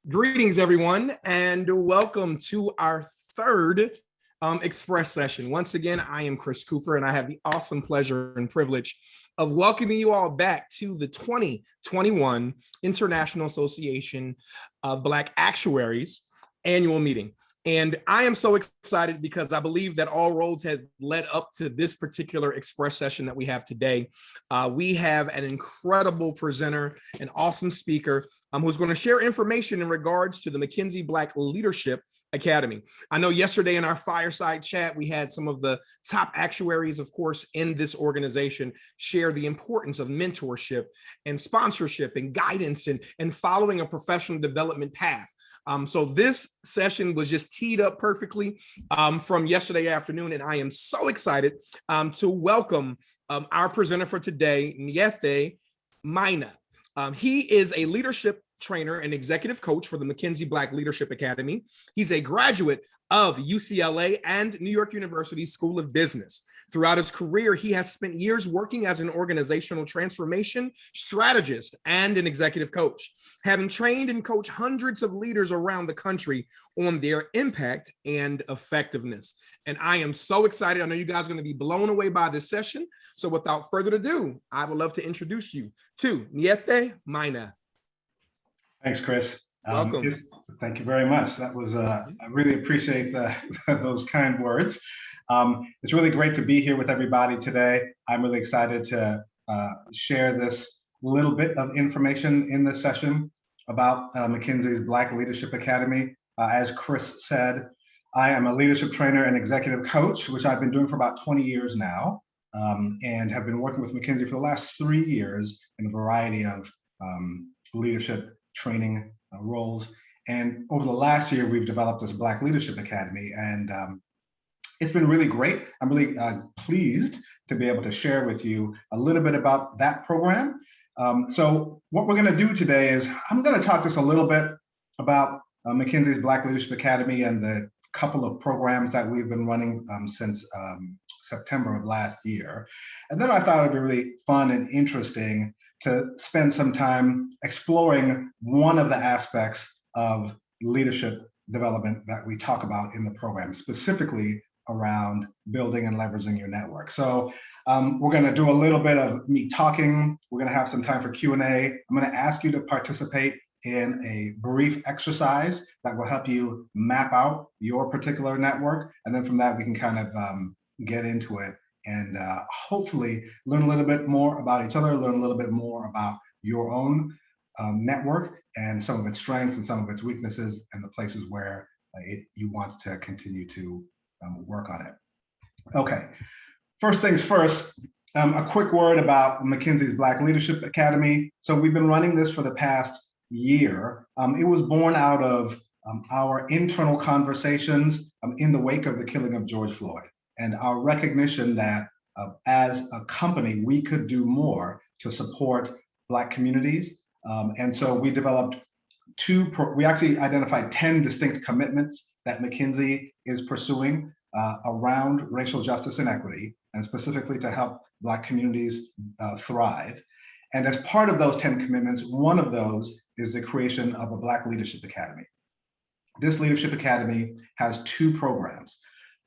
Greetings, everyone, and welcome to our third Express session. Once again, I am Chris Cooper, and I have the awesome pleasure and privilege of welcoming you all back to the 2021 International Association of Black Actuaries annual meeting. And I am so excited because I believe that all roads have led up to this particular Express session that we have today. We have an incredible presenter, an awesome speaker who's going to share information in regards to the McKinsey Black Leadership Academy. I know yesterday in our fireside chat, we had some of the top actuaries, of course, in this organization share the importance of mentorship and sponsorship and guidance and following a professional development path. So this session was just teed up perfectly from yesterday afternoon, and I am so excited to welcome our presenter for today, Ng'ethe Maina. He is a leadership trainer and executive coach for the McKinsey Black Leadership Academy. He's a graduate of UCLA and New York University School of Business. Throughout his career, he has spent years working as an organizational transformation strategist and an executive coach, having trained and coached hundreds of leaders around the country on their impact and effectiveness. And I am so excited. I know you guys are going to be blown away by this session. So without further ado, I would love to introduce you to Ng'ethe Maina. Thanks, Chris. Welcome. Thank you very much. That was, I really appreciate those kind words. It's really great to be here with everybody today. I'm really excited to share this little bit of information in this session about McKinsey's Black Leadership Academy. As Chris said, I am a leadership trainer and executive coach, which I've been doing for about 20 years now, and have been working with McKinsey for the last 3 years in a variety of leadership training roles. And over the last year, we've developed this Black Leadership Academy, and it's been really great. I'm really pleased to be able to share with you a little bit about that program. So what we're going to do today is I'm going to talk just a little bit about McKinsey's Black Leadership Academy and the couple of programs that we've been running since September of last year. And then I thought it'd be really fun and interesting to spend some time exploring one of the aspects of leadership development that we talk about in the program, specifically around building and leveraging your network. So we're going to do a little bit of me talking. We're going to have some time for Q&A. I'm going to ask you to participate in a brief exercise that will help you map out your particular network. And then from that, we can kind of get into it and hopefully learn a little bit more about each other, learn a little bit more about your own network and some of its strengths and some of its weaknesses and the places where you want to continue to work on it. Okay, first things first, a quick word about McKinsey's Black Leadership Academy. So we've been running this for the past year. It was born out of our internal conversations in the wake of the killing of George Floyd, and our recognition that as a company, we could do more to support Black communities. And so we developed we actually identified 10 distinct commitments that McKinsey is pursuing around racial justice and equity, and specifically to help Black communities thrive. And as part of those 10 commitments, one of those is the creation of a Black Leadership Academy. This Leadership Academy has 2 programs.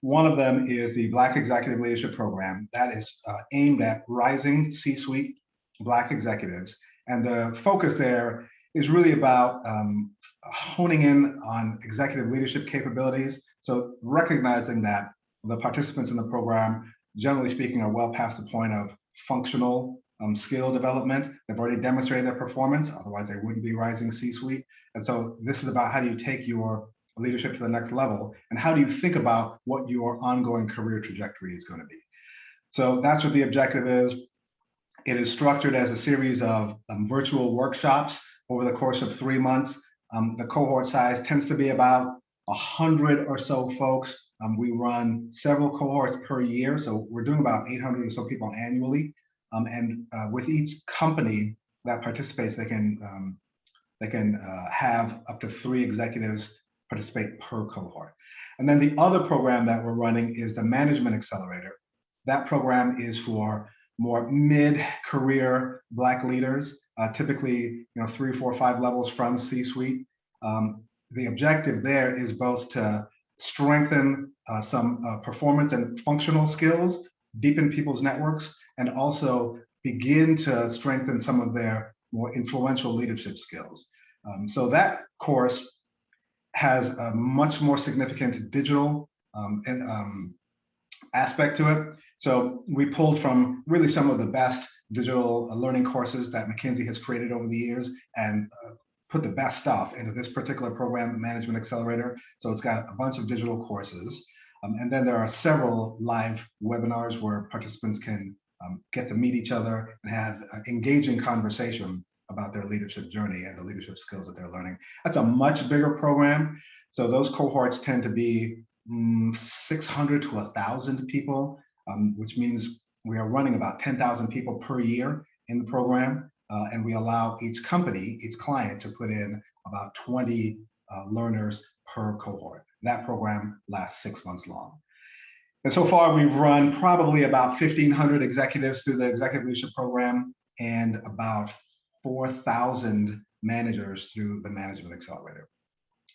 One of them is the Black Executive Leadership Program that is aimed at rising C-suite Black executives. And the focus there is really about honing in on executive leadership capabilities. So recognizing that the participants in the program, generally speaking, are well past the point of functional skill development. They've already demonstrated their performance, otherwise they wouldn't be rising C-suite. And so this is about how do you take your leadership to the next level, and how do you think about what your ongoing career trajectory is going to be. So that's what the objective is. It is structured as a series of virtual workshops over the course of 3 months. The cohort size tends to be about 100 or so folks. We run several cohorts per year, so we're doing about 800 or so people annually. And with each company that participates, they can have up to 3 executives participate per cohort. And then the other program that we're running is the Management Accelerator. That program is for more mid-career Black leaders, typically 3, 4, 5 levels from C-suite. The objective there is both to strengthen some performance and functional skills, deepen people's networks, and also begin to strengthen some of their more influential leadership skills. So that course has a much more significant digital aspect to it. So we pulled from really some of the best digital learning courses that McKinsey has created over the years and put the best stuff into this particular program, the Management Accelerator. So it's got a bunch of digital courses. And then there are several live webinars where participants can get to meet each other and have engaging conversation about their leadership journey and the leadership skills that they're learning. That's a much bigger program. So those cohorts tend to be 600 to 1,000 people, which means we are running about 10,000 people per year in the program. And we allow each company, each client to put in about 20 learners per cohort. That program lasts 6 months long. And so far we've run probably about 1,500 executives through the executive leadership program and about 4,000 managers through the Management Accelerator.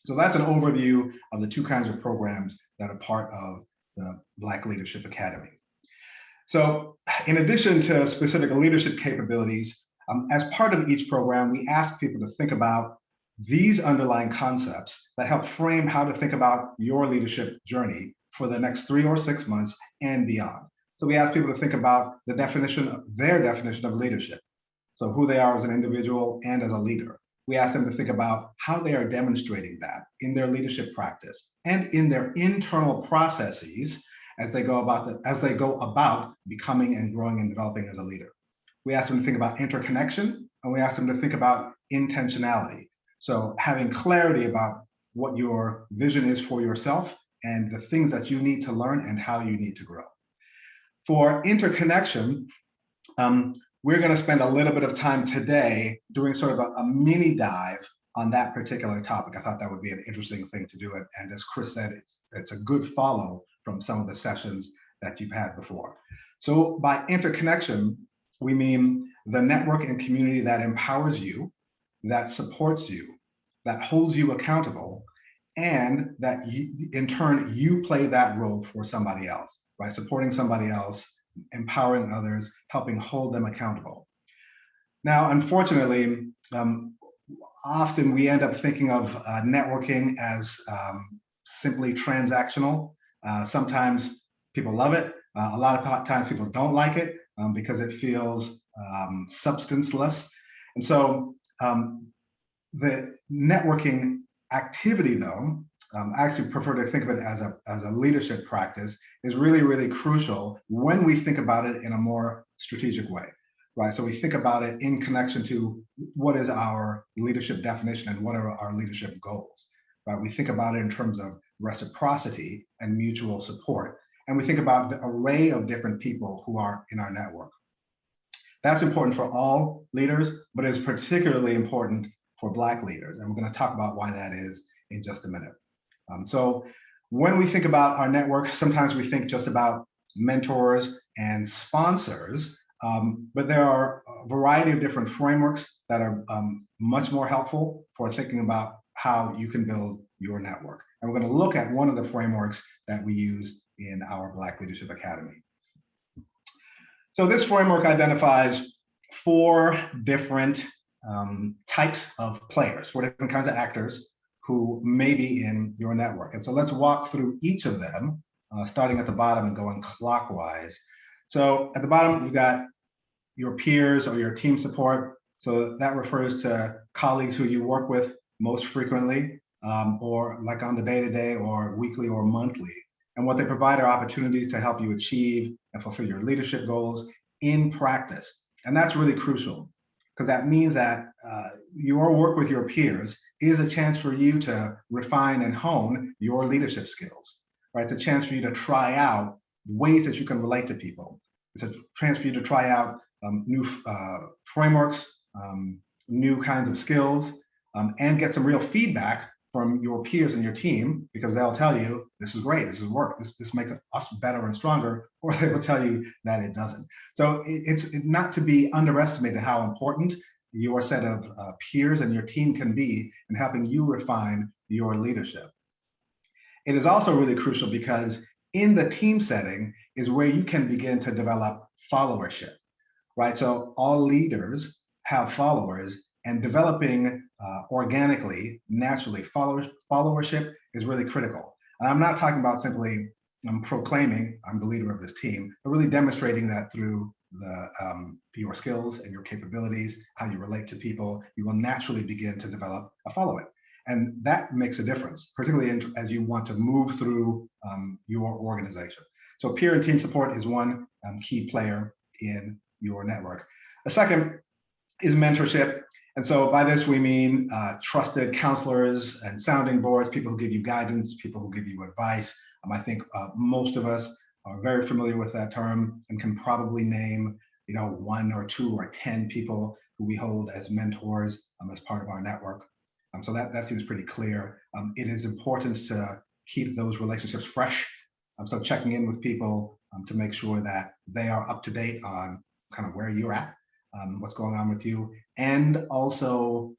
So that's an overview of the two kinds of programs that are part of the Black Leadership Academy. So in addition to specific leadership capabilities, as part of each program, we ask people to think about these underlying concepts that help frame how to think about your leadership journey for the next 3 or 6 months and beyond. So we ask people to think about the definition, their definition of leadership. So who they are as an individual and as a leader. We ask them to think about how they are demonstrating that in their leadership practice and in their internal processes as they go about becoming and growing and developing as a leader. We ask them to think about interconnection, and we ask them to think about intentionality. So having clarity about what your vision is for yourself and the things that you need to learn and how you need to grow. For interconnection, we're going to spend a little bit of time today doing sort of a mini dive on that particular topic. I thought that would be an interesting thing to do. And as Chris said, it's a good follow from some of the sessions that you've had before. So by interconnection, we mean the network and community that empowers you, that supports you, that holds you accountable, and that in turn, you play that role for somebody else, right? Supporting somebody else, empowering others, helping hold them accountable. Now, unfortunately, often we end up thinking of networking as simply transactional. Sometimes people love it. A lot of times people don't like it because it feels substanceless. And so the networking activity, though, I actually prefer to think of it as a leadership practice, is really, really crucial when we think about it in a more strategic way, right? So we think about it in connection to what is our leadership definition and what are our leadership goals, right? We think about it in terms of reciprocity and mutual support. And we think about the array of different people who are in our network. That's important for all leaders, but it's particularly important for Black leaders. And we're going to talk about why that is in just a minute. So when we think about our network, sometimes we think just about mentors and sponsors, but there are a variety of different frameworks that are much more helpful for thinking about how you can build your network. And we're going to look at one of the frameworks that we use in our Black Leadership Academy. So this framework identifies 4 different types of players, 4 different kinds of actors who may be in your network. And so let's walk through each of them, starting at the bottom and going clockwise. So at the bottom, you've got your peers or your team support. So that refers to colleagues who you work with most frequently, or like on the day-to-day or weekly or monthly. And what they provide are opportunities to help you achieve and fulfill your leadership goals in practice. And that's really crucial, because that means that your work with your peers is a chance for you to refine and hone your leadership skills, right? It's a chance for you to try out ways that you can relate to people. It's a chance for you to try out new frameworks, new kinds of skills, and get some real feedback from your peers and your team, because they'll tell you, this is great, this is work, this makes us better and stronger, or they will tell you that it doesn't. So it's not to be underestimated how important your set of peers and your team can be in helping you refine your leadership. It is also really crucial because in the team setting is where you can begin to develop followership, right? So all leaders have followers, and developing organically, naturally, followership is really critical. And I'm not talking about simply proclaiming I'm the leader of this team, but really demonstrating that through your skills and your capabilities, how you relate to people, you will naturally begin to develop a following. And that makes a difference, particularly as you want to move through your organization. So peer and team support is one key player in your network. A second is mentorship. And so by this, we mean trusted counselors and sounding boards, people who give you guidance, people who give you advice. I think most of us are very familiar with that term and can probably name, 1 or 2 or 10 people who we hold as mentors as part of our network. So that seems pretty clear. It is important to keep those relationships fresh. So checking in with people to make sure that they are up to date on kind of where you're at, what's going on with you, and also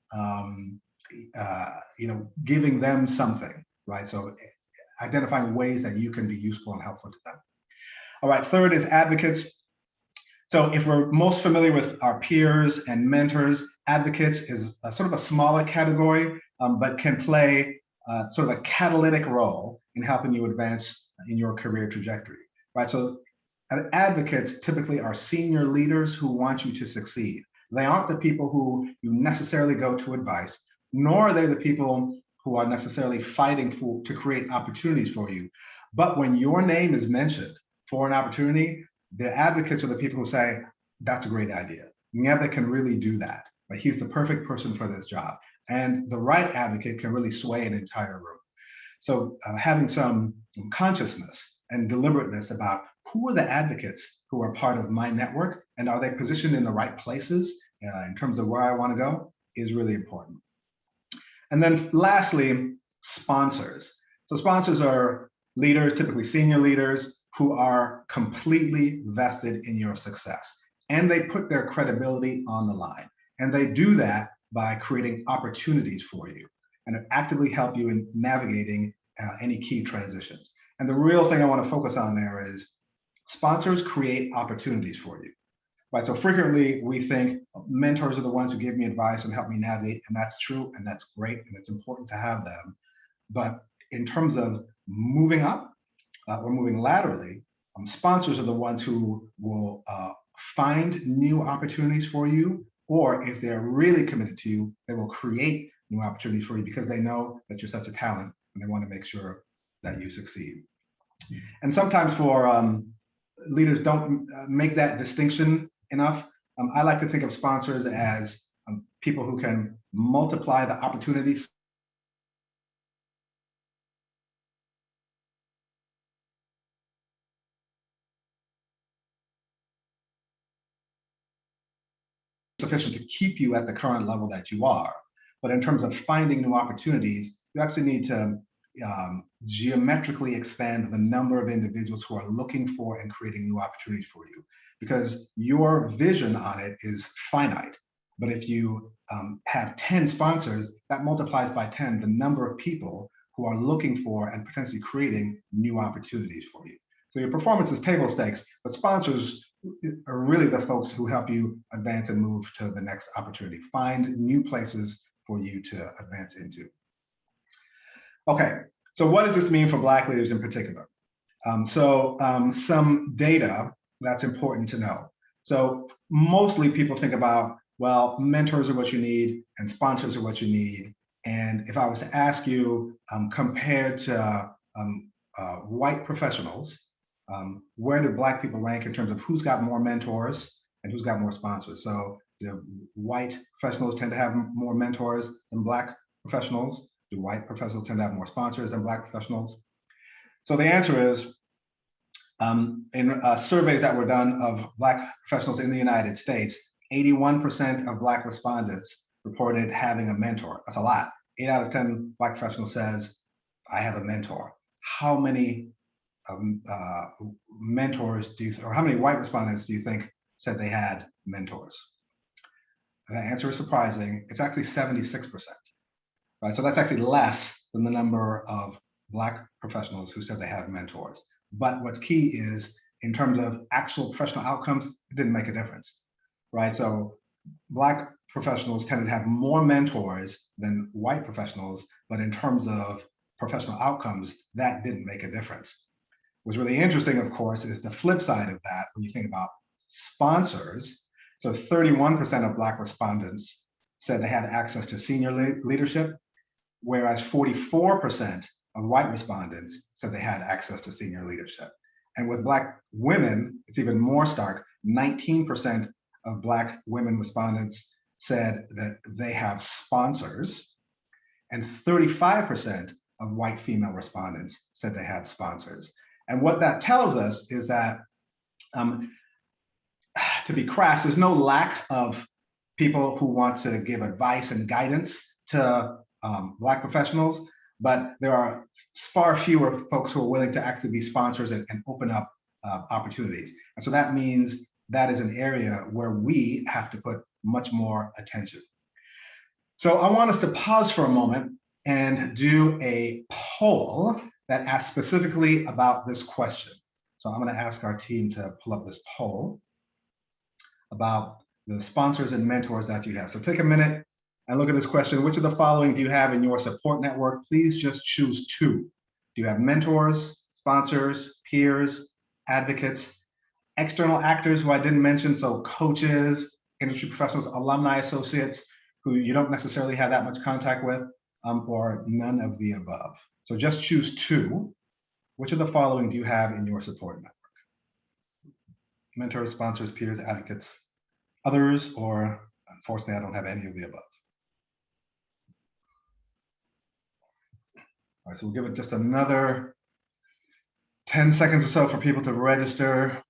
giving them something, right? So identifying ways that you can be useful and helpful to them. All right, third is advocates. So if we're most familiar with our peers and mentors, advocates is sort of a smaller category, but can play sort of a catalytic role in helping you advance in your career trajectory, right? So advocates typically are senior leaders who want you to succeed. They aren't the people who you necessarily go to advice, nor are they the people who are necessarily fighting to create opportunities for you. But when your name is mentioned for an opportunity, the advocates are the people who say, that's a great idea. Ng'ethe can really do that. Right? He's the perfect person for this job. And the right advocate can really sway an entire room. So having some consciousness and deliberateness about who are the advocates who are part of my network and are they positioned in the right places in terms of where I want to go is really important. And then lastly, sponsors. So sponsors are leaders, typically senior leaders, who are completely vested in your success. And they put their credibility on the line. And they do that by creating opportunities for you and actively help you in navigating any key transitions. And the real thing I want to focus on there is sponsors create opportunities for you. Right, so frequently we think mentors are the ones who give me advice and help me navigate, and that's true, and that's great, and it's important to have them. But in terms of moving up or moving laterally, sponsors are the ones who will find new opportunities for you, or if they're really committed to you, they will create new opportunities for you because they know that you're such a talent and they want to make sure that you succeed. And sometimes for leaders don't make that distinction enough. I like to think of sponsors as people who can multiply the opportunities sufficient to keep you at the current level that you are. But in terms of finding new opportunities, you actually need to geometrically expand the number of individuals who are looking for and creating new opportunities for you, because your vision on it is finite. But if you have 10 sponsors, that multiplies by 10 the number of people who are looking for and potentially creating new opportunities for you. So your performance is table stakes, but sponsors are really the folks who help you advance and move to the next opportunity, find new places for you to advance into. Okay, so what does this mean for Black leaders in particular? Some data that's important to know. So mostly people think about, well, mentors are what you need and sponsors are what you need. And if I was to ask you, compared to white professionals, where do Black people rank in terms of who's got more mentors and who's got more sponsors? So white professionals tend to have more mentors than Black professionals. Do white professionals tend to have more sponsors than Black professionals? So the answer is, in surveys that were done of Black professionals in the United States, 81% of Black respondents reported having a mentor. That's a lot. 8 out of 10 Black professionals says, I have a mentor. How many mentors do you, or how many white respondents do you think said they had mentors? that answer is surprising. It's actually 76%, right? So that's actually less than the number of Black professionals who said they have mentors. But what's key is in terms of actual professional outcomes, it didn't make a difference, right? So Black professionals tended to have more mentors than white professionals, but in terms of professional outcomes, that didn't make a difference. What's really interesting, of course, is the flip side of that when you think about sponsors. So 31% of Black respondents said they had access to senior leadership, whereas 44% of white respondents said they had access to senior leadership. And with Black women, it's even more stark. 19% of Black women respondents said that they have sponsors, and 35% of white female respondents said they had sponsors. And what that tells us is that, to be crass, there's no lack of people who want to give advice and guidance to Black professionals, but there are far fewer folks who are willing to actually be sponsors and open up opportunities. And so that means that is an area where we have to put much more attention. So I want us to pause for a moment and do a poll that asks specifically about this question. So I'm going to ask our team to pull up this poll about the sponsors and mentors that you have. So take a minute and look at this question. Which of the following do you have in your support network? Please just choose two. Do you have mentors, sponsors, peers, advocates, external actors who I didn't mention, so coaches, industry professionals, alumni associates who you don't necessarily have that much contact with, or none of the above? So just choose two. Which of the following do you have in your support network? Mentors, sponsors, peers, advocates, others, or unfortunately, I don't have any of the above. All right, so we'll give it just another 10 seconds or so for people to register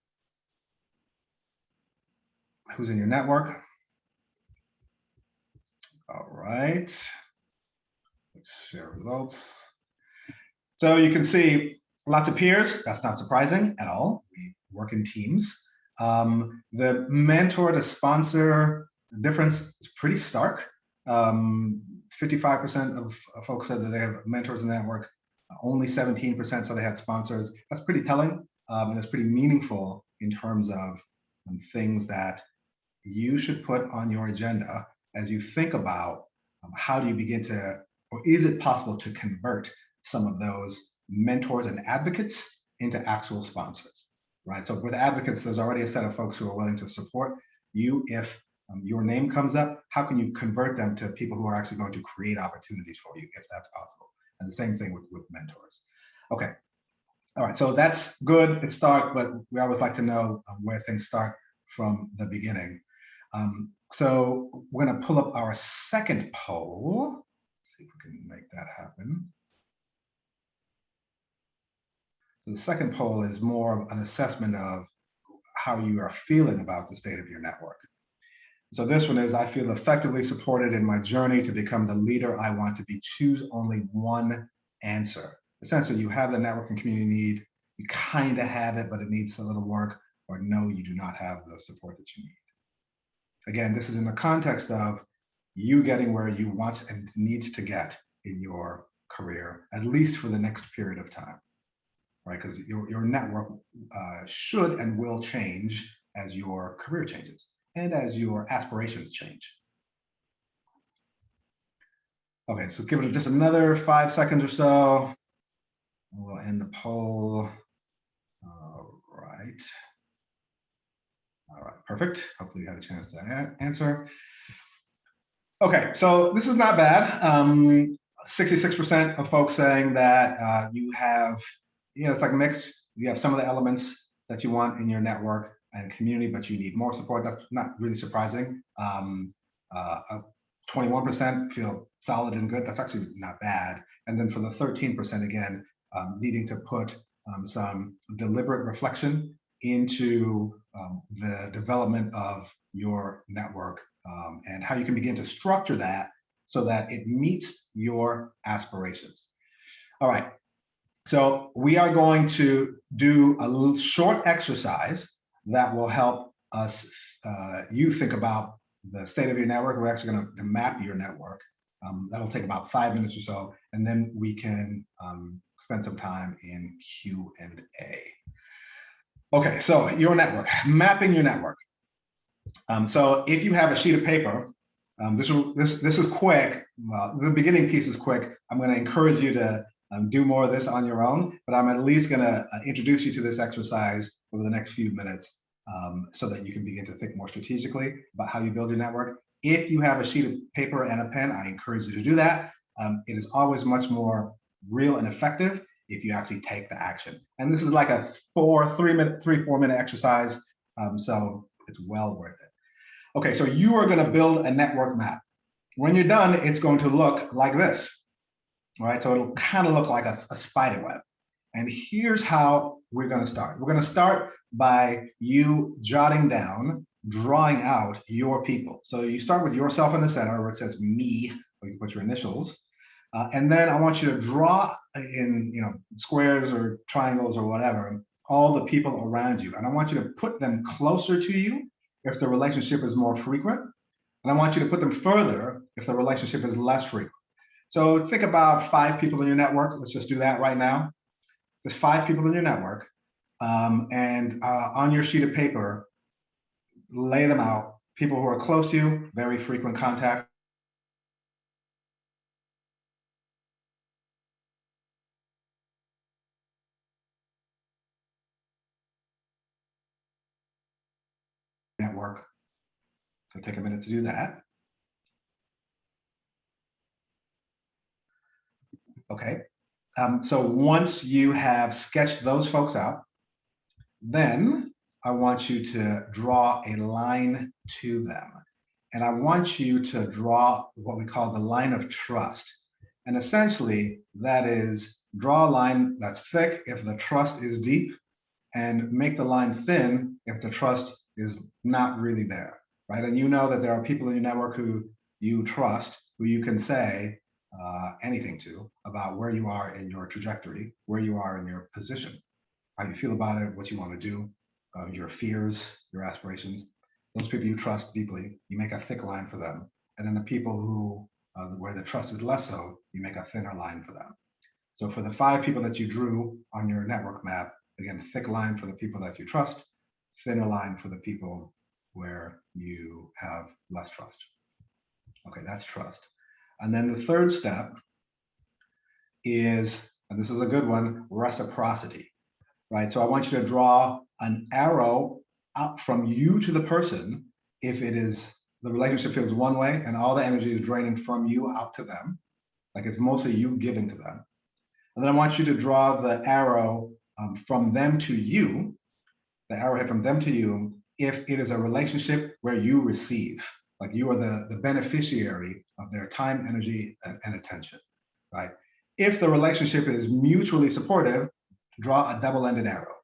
who's in your network. All right, let's share results. So you can see lots of peers. That's not surprising at all. We work in teams. The mentor to sponsor difference is pretty stark. 55% of folks said that they have mentors in the network. Only 17% said they had sponsors. That's pretty telling, and that's pretty meaningful in terms of things that you should put on your agenda as you think about how do you begin to, or is it possible to convert some of those mentors and advocates into actual sponsors, right? So with advocates, there's already a set of folks who are willing to support you. If your name comes up, how can you convert them to people who are actually going to create opportunities for you, if that's possible? And the same thing with mentors. Okay, all right, so that's good, it's dark, but we always like to know where things start from the beginning. So we're gonna pull up our second poll. Let's see if we can make that happen. So the second poll is more of an assessment of how you are feeling about the state of your network. So this one is, I feel effectively supported in my journey to become the leader I want to be. Choose only one answer. Essentially, you have the network and community need, you kind of have it, but it needs a little work, or no, you do not have the support that you need. Again, this is in the context of you getting where you want and needs to get in your career, at least for the next period of time, right? Because your network should and will change as your career changes and as your aspirations change. Okay, so give it just another 5 seconds or so. We'll end the poll. All right. All right, perfect. Hopefully you had a chance to answer. Okay, so this is not bad. 66% of folks saying that you have, it's like a mix. You have some of the elements that you want in your network and community, but you need more support. That's not really surprising. 21% feel solid and good. That's actually not bad. And then for the 13%, again, needing to put some deliberate reflection into the development of your network and how you can begin to structure that so that it meets your aspirations. All right, so we are going to do a little short exercise that will help us, you think about the state of your network. We're actually going to map your network. That'll take about 5 minutes or so, and then we can spend some time in Q&A. Okay, so your network, mapping your network. So if you have a sheet of paper, this is quick. Well, the beginning piece is quick. I'm going to encourage you to do more of this on your own, but I'm at least going to introduce you to this exercise over the next few minutes so that you can begin to think more strategically about how you build your network. If you have a sheet of paper and a pen, I encourage you to do that. It is always much more real and effective if you actually take the action. And this is like a 4 minute exercise, so it's well worth it. Okay, so you are going to build a network map. When you're done, it's going to look like this. All right, so it'll kind of look like a spider web. And here's how we're going to start. We're going to start by you jotting down, drawing out your people. So you start with yourself in the center where it says me, or you put your initials. And then I want you to draw in squares or triangles or whatever, all the people around you. And I want you to put them closer to you if the relationship is more frequent. And I want you to put them further if the relationship is less frequent. So think about 5 people in your network. Let's just do that right now. There's 5 people in your network. And on your sheet of paper, lay them out. People who are close to you, very frequent contact. Network. So take a minute to do that. Okay. So once you have sketched those folks out, then I want you to draw a line to them. And I want you to draw what we call the line of trust. And essentially, that is draw a line that's thick if the trust is deep, and make the line thin if the trust is not really there, right? And you know that there are people in your network who you trust, who you can say anything to about where you are in your trajectory, where you are in your position, how you feel about it, what you want to do, your fears, your aspirations. Those people you trust deeply, you make a thick line for them. And then the people who, where the trust is less so, you make a thinner line for them. So for the 5 people that you drew on your network map, again, thick line for the people that you trust, thinner line for the people where you have less trust. Okay, that's trust. And then the third step is, and this is a good one, reciprocity, right? So I want you to draw an arrow out from you to the person if it is, the relationship feels one way and all the energy is draining from you out to them, like it's mostly you giving to them. And then I want you to draw the arrow from them to you, the arrowhead from them to you, if it is a relationship where you receive, like you are the beneficiary of their time, energy, and attention, right? If the relationship is mutually supportive, draw a double-ended arrow,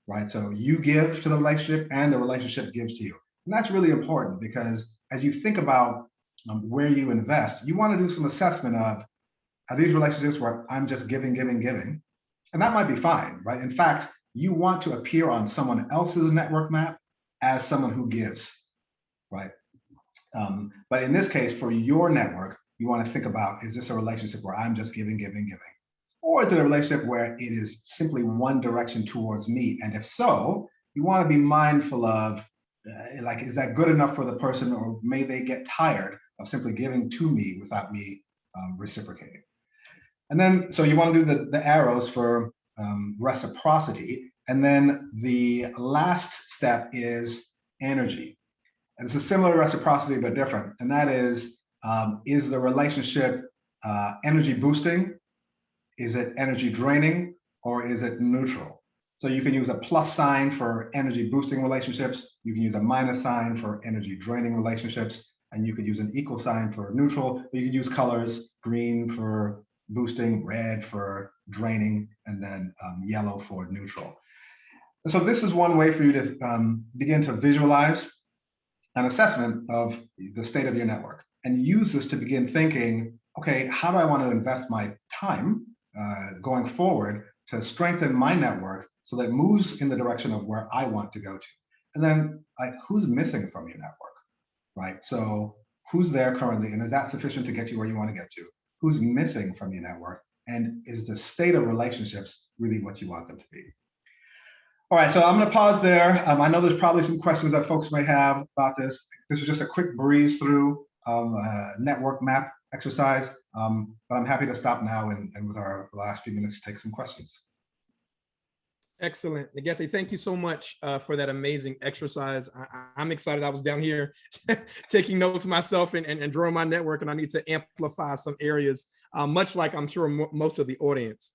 right? So you give to the relationship and the relationship gives to you. And that's really important because as you think about where you invest, you want to do some assessment of, are these relationships where I'm just giving, giving, giving? And that might be fine, right? In fact, you want to appear on someone else's network map as someone who gives, right? But in this case, for your network, you want to think about, is this a relationship where I'm just giving, giving, giving? Or is it a relationship where it is simply one direction towards me? And if so, you want to be mindful of, like, is that good enough for the person, or may they get tired of simply giving to me without me reciprocating? And then, so you want to do the arrows for reciprocity. And then the last step is energy. And it's a similar reciprocity, but different. And that is the relationship energy boosting? Is it energy draining, or is it neutral? So you can use a plus sign for energy boosting relationships. You can use a minus sign for energy draining relationships. And you could use an equal sign for neutral. Or you could use colors, green for boosting, red for draining, and then yellow for neutral. And so this is one way for you to begin to visualize an assessment of the state of your network and use this to begin thinking, okay, how do I want to invest my time going forward to strengthen my network so that it moves in the direction of where I want to go to? And then, like, who's missing from your network? right? So who's there currently, and is that sufficient to get you where you want to get to? Who's missing from your network? And is the state of relationships really what you want them to be? All right, so I'm going to pause there. I know there's probably some questions that folks may have about this. This is just a quick breeze through network map exercise, but I'm happy to stop now and with our last few minutes take some questions. Excellent. Ng'ethe, thank you so much for that amazing exercise. I'm excited. I was down here taking notes myself and drawing my network, and I need to amplify some areas, much like I'm sure most of the audience.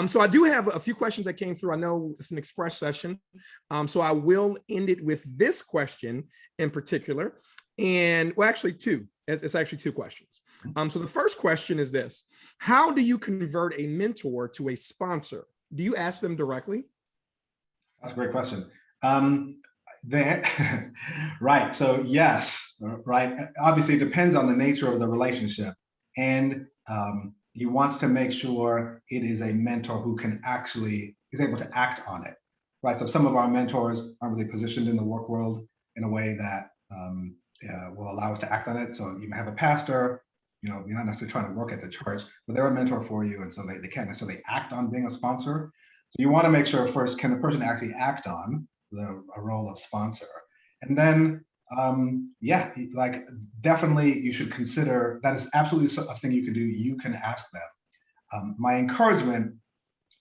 So I do have a few questions that came through. I know it's an express session, so I will end it with this question in particular. And well, actually two. It's actually two questions. So the first question is this: how do you convert a mentor to a sponsor? Do you ask them directly? That's a great question. Right. So yes, right. Obviously, it depends on the nature of the relationship, and you want to make sure it is a mentor who can actually is able to act on it. Right. So some of our mentors aren't really positioned in the work world in a way that will allow us to act on it. So you may have a pastor. You're not necessarily trying to work at the church, but they're a mentor for you, and so they can't necessarily act on being a sponsor. So you want to make sure first, can the person actually act on a role of sponsor? And then, yeah, like definitely you should consider that is absolutely a thing you can do. You can ask them. My encouragement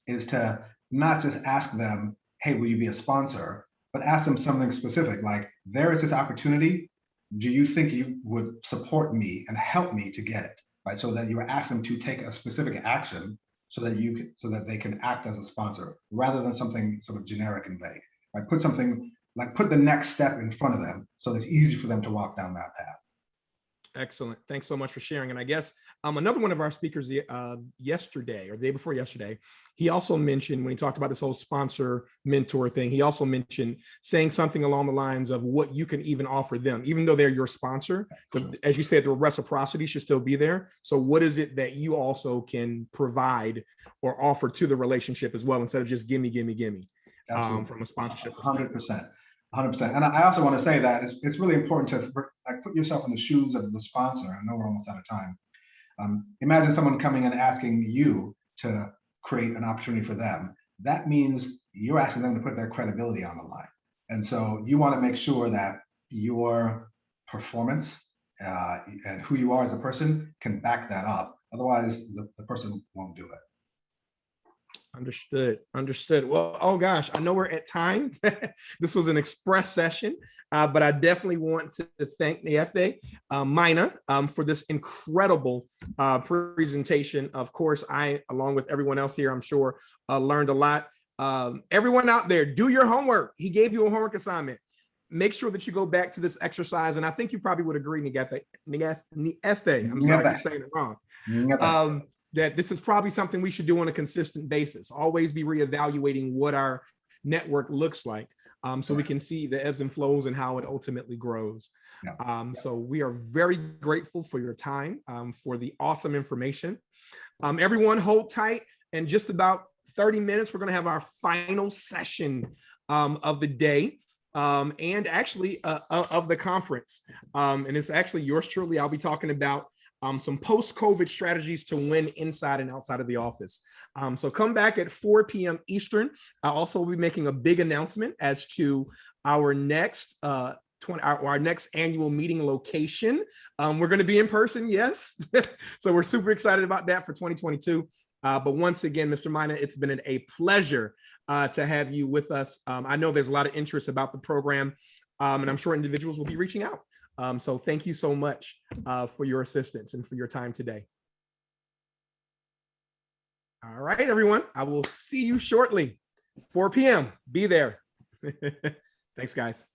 is to not just ask them, hey, will you be a sponsor? But ask them something specific, like there is this opportunity. Do you think you would support me and help me to get it? Right. So that you are asking them to take a specific action so that they can act as a sponsor rather than something sort of generic and vague. Right? Put the next step in front of them so that it's easy for them to walk down that path. Excellent. Thanks so much for sharing. And I guess another one of our speakers yesterday or the day before yesterday, he also mentioned when he talked about this whole sponsor mentor thing, he also mentioned saying something along the lines of what you can even offer them, even though they're your sponsor. But as you said, the reciprocity should still be there. So what is it that you also can provide or offer to the relationship as well, instead of just gimme from a sponsorship perspective? 100%. 100%. And I also want to say that it's really important to put yourself in the shoes of the sponsor. I know we're almost out of time. Imagine someone coming and asking you to create an opportunity for them. That means you're asking them to put their credibility on the line. And so you want to make sure that your performance and who you are as a person can back that up. Otherwise, the person won't do it. Understood. Well, oh gosh, I know we're at time. This was an express session, but I definitely want to thank Ng'ethe Maina for this incredible presentation. Of course, I, along with everyone else here, I'm sure, learned a lot. Everyone out there, do your homework. He gave you a homework assignment. Make sure that you go back to this exercise, and I think you probably would agree, Ng'ethe. I'm sorry, I keep saying it wrong. That this is probably something we should do on a consistent basis. Always be reevaluating what our network looks like, so we can see the ebbs and flows and how it ultimately grows. So we are very grateful for your time, for the awesome information. Everyone hold tight. In just about 30 minutes, we're going to have our final session of the day. And actually of the conference. And it's actually yours truly. I'll be talking about some post-COVID strategies to win inside and outside of the office. So come back at 4 p.m. Eastern. I'll also be making a big announcement as to our next our next annual meeting location. We're going to be in person, yes. So we're super excited about that for 2022. But once again, Mr. Maina, it's been a pleasure to have you with us. I know there's a lot of interest about the program, and I'm sure individuals will be reaching out. So thank you so much for your assistance and for your time today. All right, everyone. I will see you shortly. 4 p.m. Be there. Thanks, guys.